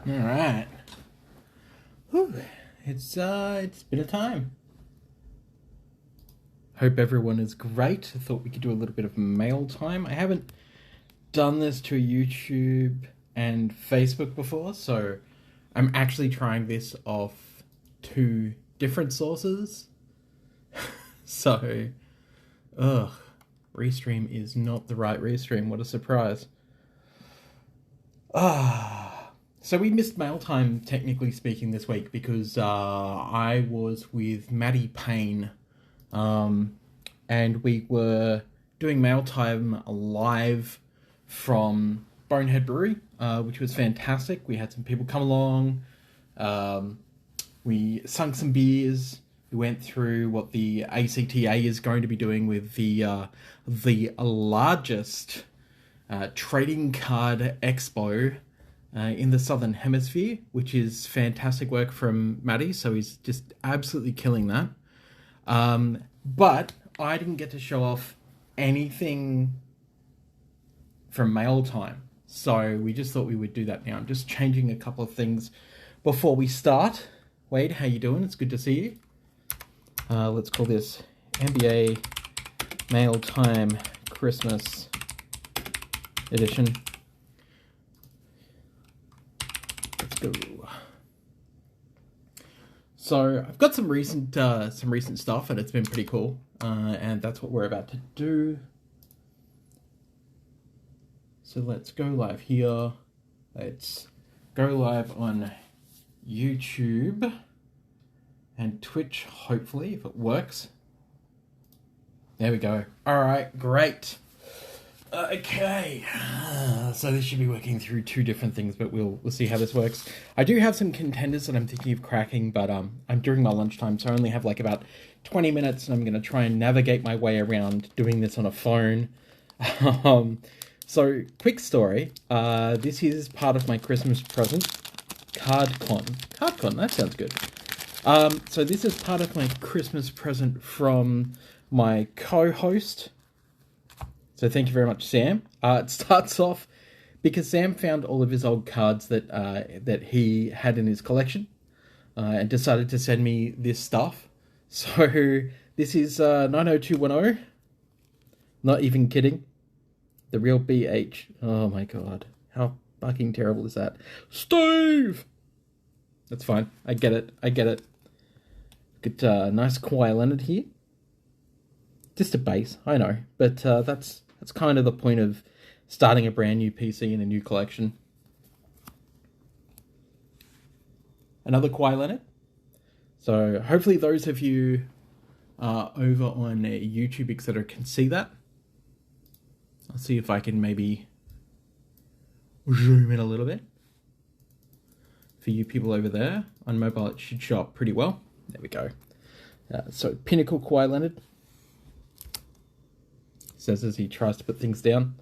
All right. Whew. It's been a time. Hope everyone is great. I thought we could do a little bit of mail time. I haven't done this to YouTube and Facebook before, so I'm actually trying this off two different sources. So, ugh, Restream is not the right Restream. What a surprise. So we missed mail time, technically speaking, this week because I was with Maddie Payne, and we were doing mail time live from Bonehead Brewery, which was fantastic. We had some people come along. We sunk some beers. We went through what the ACTA is going to be doing with the largest trading card expo in the Southern Hemisphere, which is fantastic work from Maddie. So he's just absolutely killing that. But I didn't get to show off anything from mail time. So we just thought we would do that now. I'm just changing a couple of things before we start. Wade, how you doing? It's good to see you. Let's call this NBA Mail Time Christmas Edition. Let's go. So I've got some recent stuff, and it's been pretty cool. And that's what we're about to do. So let's go live here. Let's go live on YouTube and Twitch, hopefully, if it works. There we go. All right, great. Okay, so this should be working through two different things, but we'll see how this works. I do have some contenders that I'm thinking of cracking, but I'm during my lunchtime, so I only have like about 20 minutes, and I'm going to try and navigate my way around doing this on a phone. So, quick story. This is part of my Christmas present, CardCon. CardCon, that sounds good. So this is part of my Christmas present from my co-host. So thank you very much, Sam. It starts off because Sam found all of his old cards that he had in his collection, and decided to send me this stuff. So this is 90210. Not even kidding. The real BH. Oh my god. How fucking terrible is that? Steve! That's fine. I get it. Got nice Kawhi Leonard here. Just a base, I know. But that's kind of the point of starting a brand new PC in a new collection. Another Kawhi Leonard. So hopefully those of you over on YouTube, etc. can see that. I'll see if I can maybe zoom in a little bit. For you people over there, on mobile it should show up pretty well. There we go. So Pinnacle Kawhi Leonard. Says as he tries to put things down.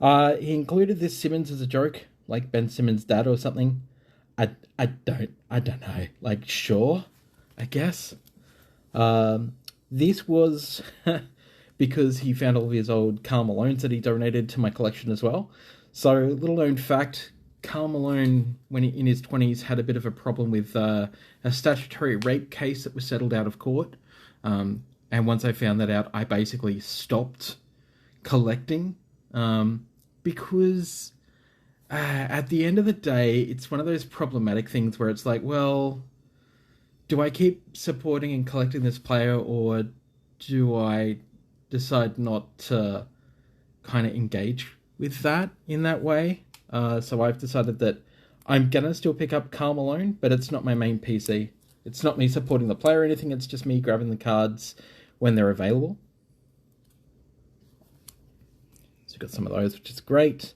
He included this Simmons as a joke, like Ben Simmons' dad or something. I don't know. Like, sure, I guess. This was because he found all of his old Karl Malones that he donated to my collection as well. So, little known fact, Karl Malone, when in his 20s, had a bit of a problem with a statutory rape case that was settled out of court. And once I found that out, I basically stopped collecting, because at the end of the day, it's one of those problematic things where it's like, well, do I keep supporting and collecting this player, or do I decide not to kind of engage with that in that way? So I've decided that I'm gonna still pick up Karl Malone, but it's not my main PC. It's not me supporting the player or anything, it's just me grabbing the cards when they're available. So we've got some of those, which is great.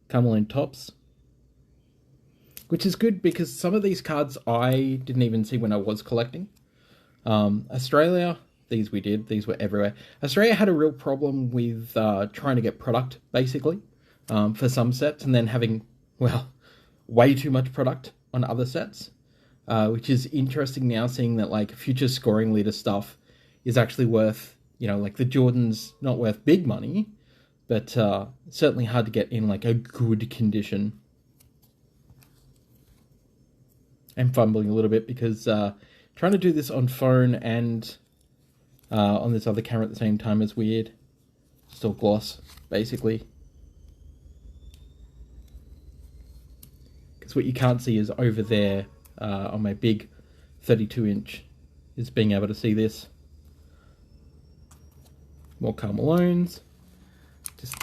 Karl Malone tops. Which is good because some of these cards I didn't even see when I was collecting. Australia, these we did. These were everywhere. Australia had a real problem with trying to get product, basically, for some sets, and then having, well, way too much product on other sets, which is interesting now, seeing that, like, future scoring leader stuff is actually worth, like the Jordan's not worth big money, but certainly hard to get in, like, a good condition. I'm fumbling a little bit because trying to do this on phone and on this other camera at the same time is weird. Still gloss, basically. Because what you can't see is over there on my big 32-inch is being able to see this. More Karl Malones. Just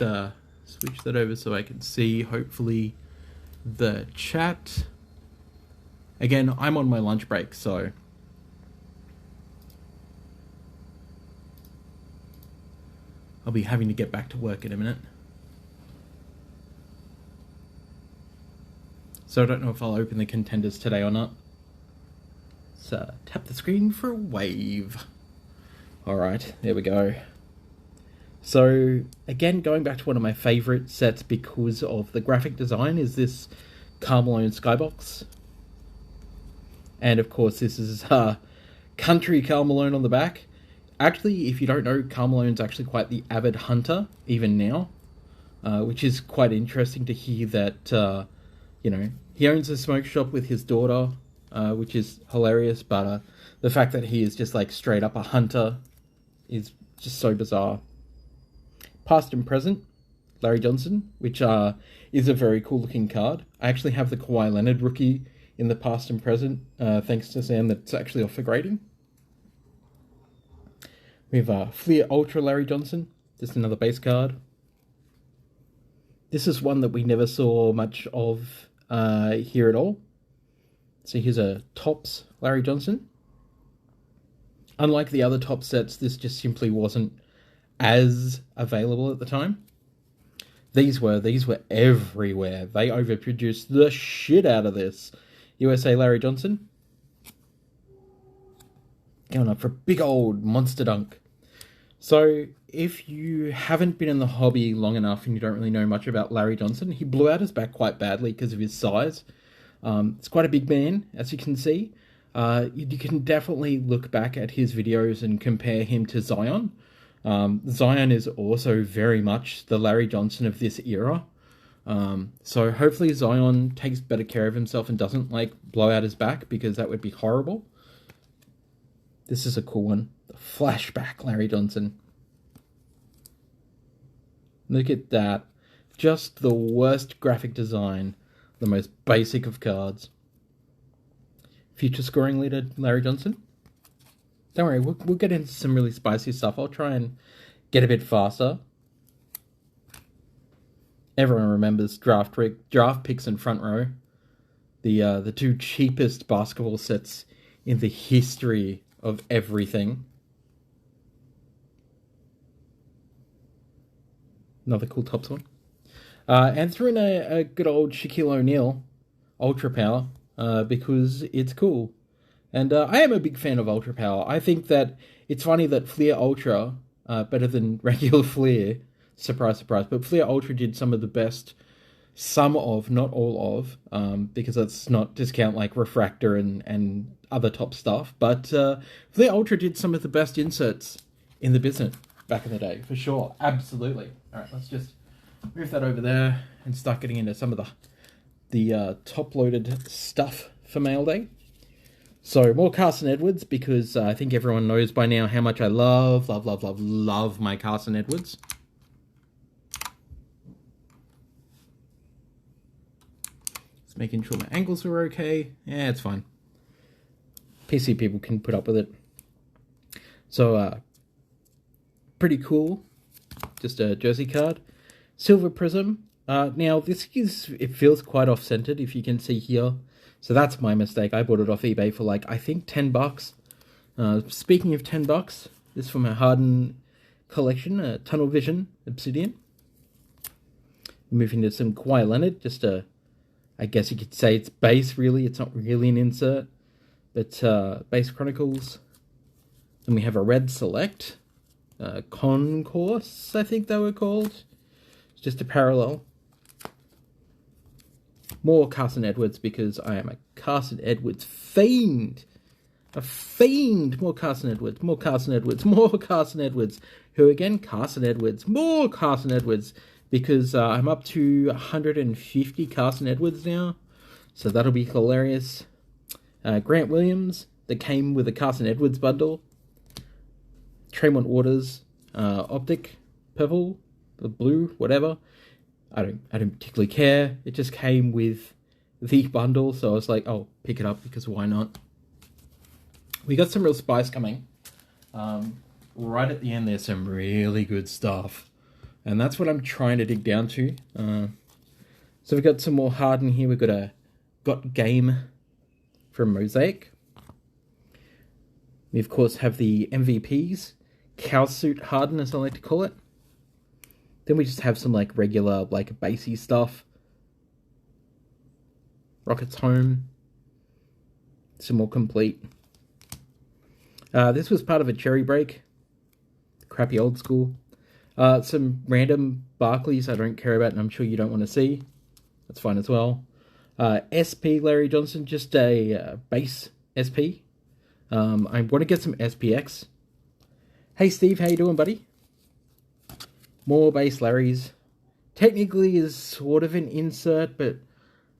switch that over so I can see, hopefully, the chat. Again, I'm on my lunch break, so I'll be having to get back to work in a minute. So I don't know if I'll open the contenders today or not. So tap the screen for a wave. Alright, there we go. So again, going back to one of my favourite sets because of the graphic design is this Karl Malone Skybox. And of course this is Country Karl Malone on the back. Actually, if you don't know, Karl Malone's actually quite the avid hunter, even now. Which is quite interesting to hear that, you know, he owns a smoke shop with his daughter, which is hilarious, but the fact that he is just like straight up a hunter is just so bizarre. Past and present, Larry Johnson, which is a very cool looking card. I actually have the Kawhi Leonard rookie in the past and present, thanks to Sam, that's actually off for grading. We have Fleer Ultra Larry Johnson, just another base card. This is one that we never saw much of here at all. So here's a Topps Larry Johnson. Unlike the other Topps sets, this just simply wasn't as available at the time. These were everywhere. They overproduced the shit out of this. USA Larry Johnson. Going up for a big old monster dunk. So if you haven't been in the hobby long enough and you don't really know much about Larry Johnson, he blew out his back quite badly because of his size. It's quite a big man, as you can see. You can definitely look back at his videos and compare him to Zion. Zion is also very much the Larry Johnson of this era. So hopefully Zion takes better care of himself and doesn't like blow out his back, because that would be horrible. This is a cool one. The flashback Larry Johnson. Look at that. Just the worst graphic design. The most basic of cards. Future scoring leader Larry Johnson. Don't worry, we'll get into some really spicy stuff. I'll try and get a bit faster. Everyone remembers draft picks and front row. The two cheapest basketball sets in the history of everything. Another cool Topps one. And threw in a good old Shaquille O'Neal Ultra Power because it's cool. And I am a big fan of Ultra Power. I think that it's funny that Fleer Ultra, better than regular Fleer, surprise, surprise, but Fleer Ultra did some of the best, some of, not all of, because that's not discount like Refractor and other top stuff, but Fleer Ultra did some of the best inserts in the business back in the day, for sure. Absolutely. All right, let's just move that over there and start getting into some of the top-loaded stuff for Mail Day. So, more Carson Edwards, because I think everyone knows by now how much I love my Carson Edwards. Just making sure my angles are okay. Yeah, it's fine. PC people can put up with it. So, pretty cool. Just a jersey card. Silver Prism. Now, it feels quite off-centered, if you can see here. So that's my mistake. I bought it off eBay for like, I think $10. Speaking of $10, this is for my Harden collection, Tunnel Vision Obsidian. Moving to some Kawhi Leonard, just I guess you could say it's base, really. It's not really an insert, but Base Chronicles. Then we have a Red Select, Concourse, I think they were called. It's just a parallel. More Carson Edwards, because I am a Carson Edwards fiend. A fiend. More Carson Edwards. More Carson Edwards. More Carson Edwards. Who again? Carson Edwards. More Carson Edwards. Because I'm up to 150 Carson Edwards now. So that'll be hilarious. Grant Williams, that came with a Carson Edwards bundle. Tremont Waters, Optic, purple, blue, whatever. I don't particularly care. It just came with the bundle, so I was like, oh, pick it up because why not? We got some real spice coming. Right at the end, there's some really good stuff, and that's what I'm trying to dig down to. So we've got some more Harden here. We've got Game from Mosaic. We of course have the MVPs, Cow Suit Harden, as I like to call it. Then we just have some like regular, like basey stuff. Rockets Home. Some more complete. This was part of a cherry break. Crappy old school. Some random Barclays I don't care about and I'm sure you don't want to see. That's fine as well. SP Larry Johnson, just a base SP. I want to get some SPX. Hey Steve, how you doing, buddy? More base Larrys. Technically is sort of an insert, but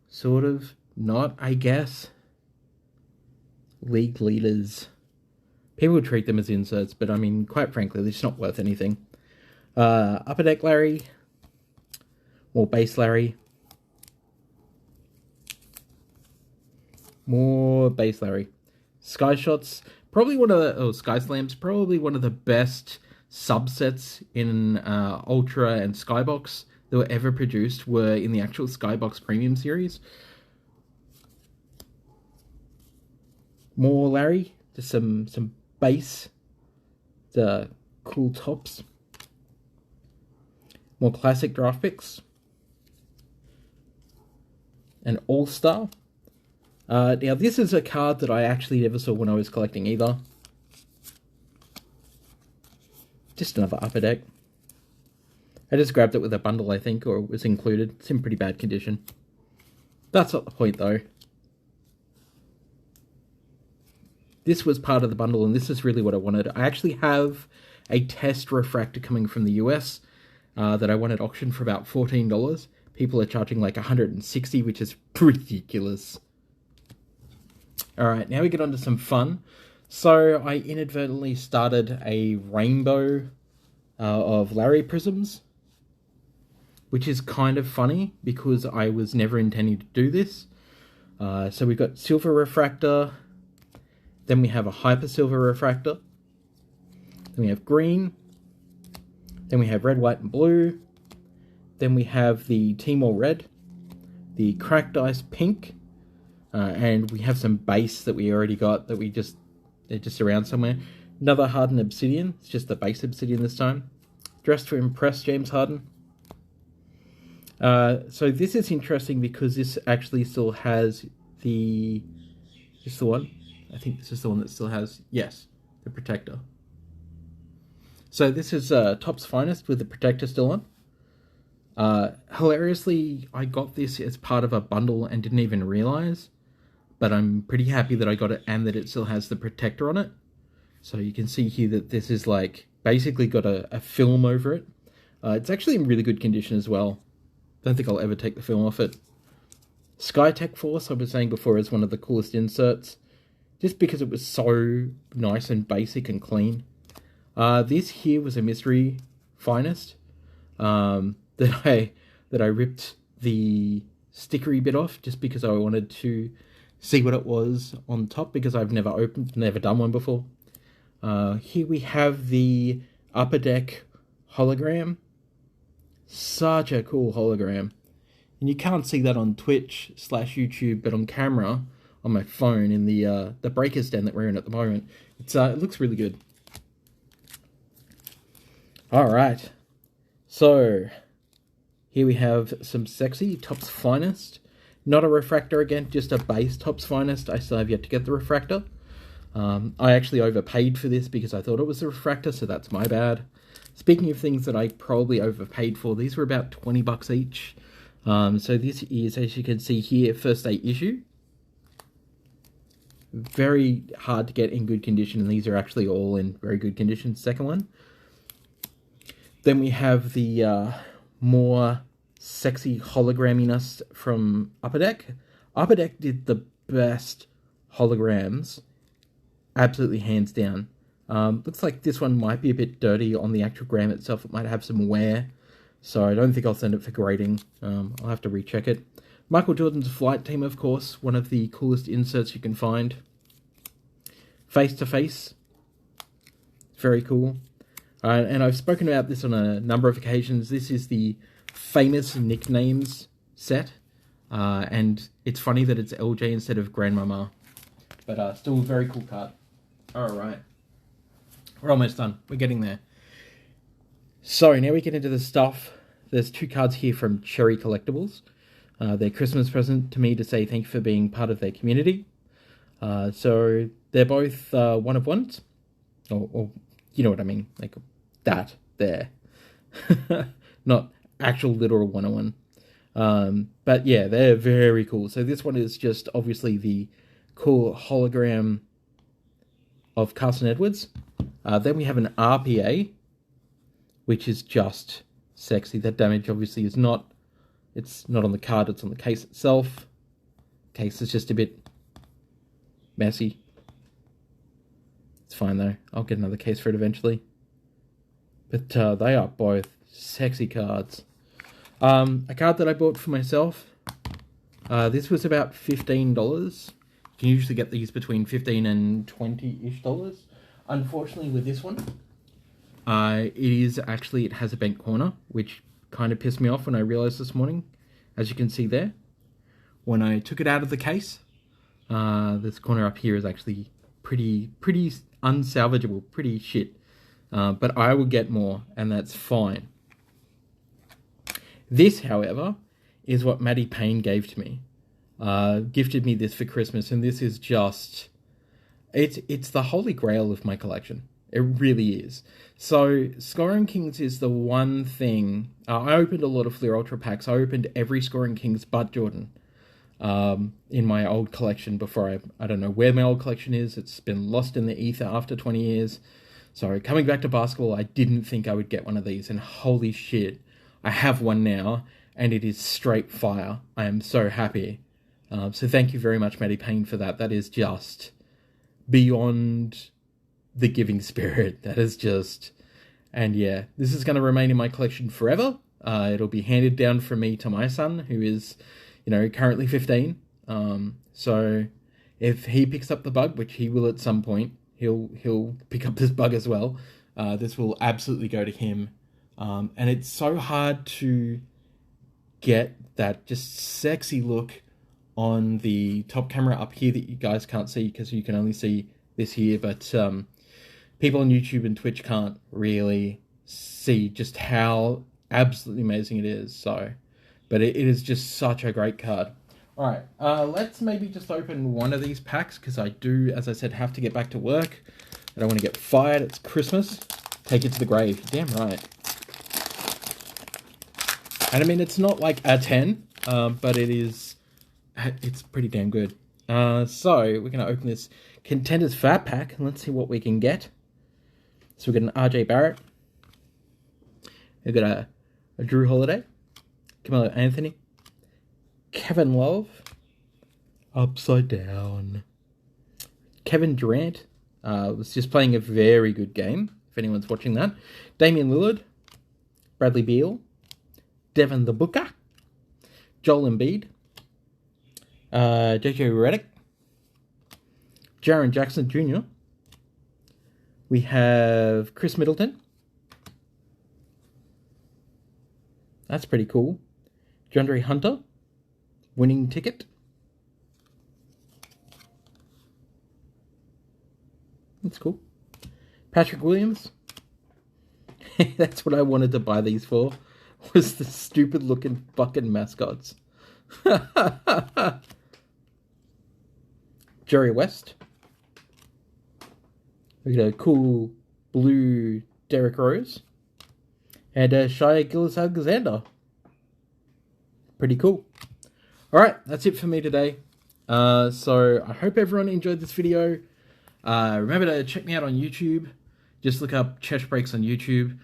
sort of not, I guess. League leaders. People treat them as inserts, but I mean, quite frankly, they're just not worth anything. Upper Deck Larry. More base Larry. More base Larry. Sky Shots, probably one of the... Sky Slams, probably one of the best subsets in Ultra and Skybox that were ever produced were in the actual Skybox Premium series. More Larry, just some base, the cool tops. More classic draft picks. An All-Star. Now this is a card that I actually never saw when I was collecting either. Just another Upper Deck. I just grabbed it with a bundle, I think, or it was included. It's in pretty bad condition. That's not the point, though. This was part of the bundle, and this is really what I wanted. I actually have a test refractor coming from the US that I won at auction for about $14. People are charging like $160, which is ridiculous. Alright, now we get on to some fun. So I inadvertently started a rainbow of Larry Prisms, which is kind of funny because I was never intending to do this. So we've got Silver Refractor, then we have a Hyper Silver Refractor, then we have green, then we have red, white, and blue, then we have the Timor Red, the Cracked Ice Pink, and we have some base that we already got that they're just around somewhere. Another Harden Obsidian, it's just the base Obsidian this time. Dressed to Impress, James Harden. So this is interesting because this actually still has the... Is this the one? I think this is the one that still has... Yes, the Protector. So this is Topps Finest with the Protector still on. Hilariously, I got this as part of a bundle and didn't even realize. But I'm pretty happy that I got it and that it still has the Protector on it. So you can see here that this is like basically got a film over it. It's actually in really good condition as well. Don't think I'll ever take the film off it. Skytech Force, I was saying before, is one of the coolest inserts. Just because it was so nice and basic and clean. This here was a Mystery Finest. That I ripped the stickery bit off just because I wanted to see what it was on top because I've never done one before. Here we have the Upper Deck hologram. Such a cool hologram. And you can't see that on Twitch/YouTube, but on camera, on my phone, in the breaker stand that we're in at the moment, it looks really good. Alright. So, here we have some sexy Topps Finest. Not a refractor again, just a base Topps Finest. I still have yet to get the refractor. I actually overpaid for this because I thought it was a refractor, so that's my bad. Speaking of things that I probably overpaid for, these were about $20 each. So this is, as you can see here, first day issue. Very hard to get in good condition, and these are actually all in very good condition. Second one. Then we have the more sexy holograminess from Upper Deck. Upper Deck did the best holograms, absolutely hands down. Looks like this one might be a bit dirty on the actual gram itself. It might have some wear, so I don't think I'll send it for grading. I'll have to recheck it. Michael Jordan's Flight Team, of course, one of the coolest inserts you can find. Face to Face, very cool. And I've spoken about this on a number of occasions. This is the famous nicknames set, and it's funny that it's LJ instead of Grandmama, but still a very cool card. Alright, we're almost done. We're getting there. So now we get into the stuff. There's 2 cards here from Cherry Collectibles. Their Christmas present to me to say thank you for being part of their community. So they're both 1 of 1s, or you know what I mean, like that there, not actual literal 1 of 1. But yeah, they're very cool. So this one is just obviously the cool hologram of Carson Edwards. Then we have an RPA, which is just sexy. That damage obviously is not, it's not on the card, it's on the case itself. Case is just a bit messy. It's fine though, I'll get another case for it eventually. But they are both sexy cards. A card that I bought for myself, this was about $15. You can usually get these between $15 and $20-ish. Unfortunately with this one, it has a bent corner, which kind of pissed me off when I realized this morning. As you can see there, when I took it out of the case, this corner up here is actually pretty unsalvageable, pretty shit. But I will get more, and that's fine. This, however, is what Maddie Payne gave to me. Gifted me this for Christmas, and this is just... It's the holy grail of my collection. It really is. So, Scoring Kings is the one thing... I opened a lot of Fleer Ultra packs. I opened every Scoring Kings but Jordan in my old collection before I don't know where my old collection is. It's been lost in the ether after 20 years. So, coming back to basketball, I didn't think I would get one of these, and holy shit, I have one now, and it is straight fire. I am so happy. So thank you very much, Maddie Payne, for that. That is just beyond the giving spirit. That is just... And yeah, this is going to remain in my collection forever. It'll be handed down from me to my son, who is, currently 15. So if he picks up the bug, which he will at some point, he'll pick up this bug as well. This will absolutely go to him. And it's so hard to get that just sexy look on the top camera up here that you guys can't see because you can only see this here, but people on YouTube and Twitch can't really see just how absolutely amazing it is. So, but it is just such a great card. Alright, let's maybe just open one of these packs, because I do, as I said, have to get back to work. I don't want to get fired. It's Christmas. Take it to the grave. Damn right. And I mean, it's not like a 10, but it's pretty damn good. So we're going to open this Contenders Fat Pack, and let's see what we can get. So we got an RJ Barrett. We've got a Drew Holiday, Carmelo Anthony, Kevin Love, Upside Down, Kevin Durant, was just playing a very good game, if anyone's watching that, Damian Lillard, Bradley Beal, Devin the Booker, Joel Embiid, JJ Redick, Jaren Jackson Jr., we have Chris Middleton, that's pretty cool, DeAndre Hunter, winning ticket, that's cool, Patrick Williams, that's what I wanted to buy these for, was the stupid looking fucking mascots. Jerry West. We got a cool blue Derrick Rose. And Shai Gilgeous-Alexander. Pretty cool. Alright, that's it for me today. So I hope everyone enjoyed this video. Remember to check me out on YouTube. Just look up Chesh Breaks on YouTube.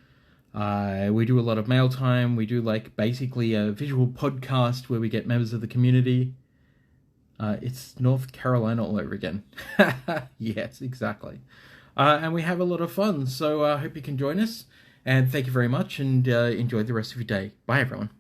We do a lot of mail time. We do basically a visual podcast where we get members of the community It's North Carolina all over again. Yes, exactly. And we have a lot of fun, so I hope you can join us. And thank you very much, and enjoy the rest of your day. Bye, everyone.